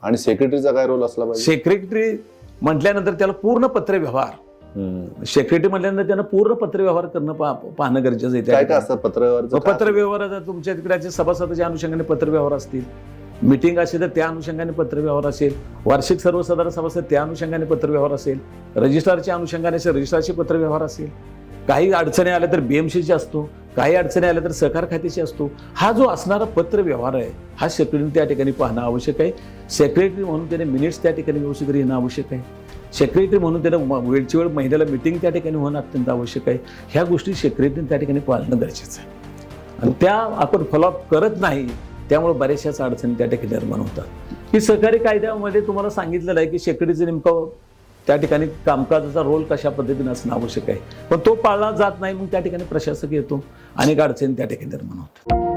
आणि सेक्रेटरीचा काय रोल असला पाहिजे? सेक्रेटरी म्हटल्यानंतर त्याला पूर्ण पत्रव्यवहार, सेक्रेटरी म्हटल्यानंतर त्यांना पूर्ण पत्रव्यवहार करणं पाहणं गरजेचं आहे. काय काय असतं पत्रव्यवहार? पत्रव्यवहाराचा तुमच्या तिकडच्या सभासदाच्या अनुषंगाने पत्रव्यवहार असतील, मीटिंग असेल तर त्या अनुषंगाने पत्रव्यवहार असेल, वार्षिक सर्वसाधारण सभासद त्या अनुषंगाने पत्रव्यवहार असेल, रजिस्ट्रारच्या अनुषंगाने असेल, रजिस्ट्रारचे पत्रव्यवहार असेल, काही अडचणी आल्या तर बीएमसीची असतो, काही अडचणी आल्या तर सहकार खात्याची असतो. हा जो असणारा पत्रव्यवहार आहे हा सेक्रेटरी त्या ठिकाणी पाहणं आवश्यक आहे. सेक्रेटरी म्हणून त्याने मिनिट्स त्या ठिकाणी व्यवस्थित येणं आवश्यक आहे. सेक्रेटरी म्हणून त्याला वेळची वेळ महिन्याला मिटिंग त्या ठिकाणी होणं अत्यंत आवश्यक आहे. ह्या गोष्टी सेक्रेटरी त्या ठिकाणी पाळणं गरजेचं आहे आणि त्या आपण फॉलोअप करत नाही, त्यामुळे बऱ्याचशाच अडचणी त्या ठिकाणी निर्माण होतात. की सहकारी कायद्यामध्ये तुम्हाला सांगितलेलं आहे की सेक्रेटरीचं नेमकं त्या ठिकाणी कामकाजाचा रोल कशा पद्धतीने असणं आवश्यक आहे, पण तो पाळला जात नाही. मग त्या ठिकाणी प्रशासक येतो, अनेक अडचणी त्या ठिकाणी निर्माण होतात.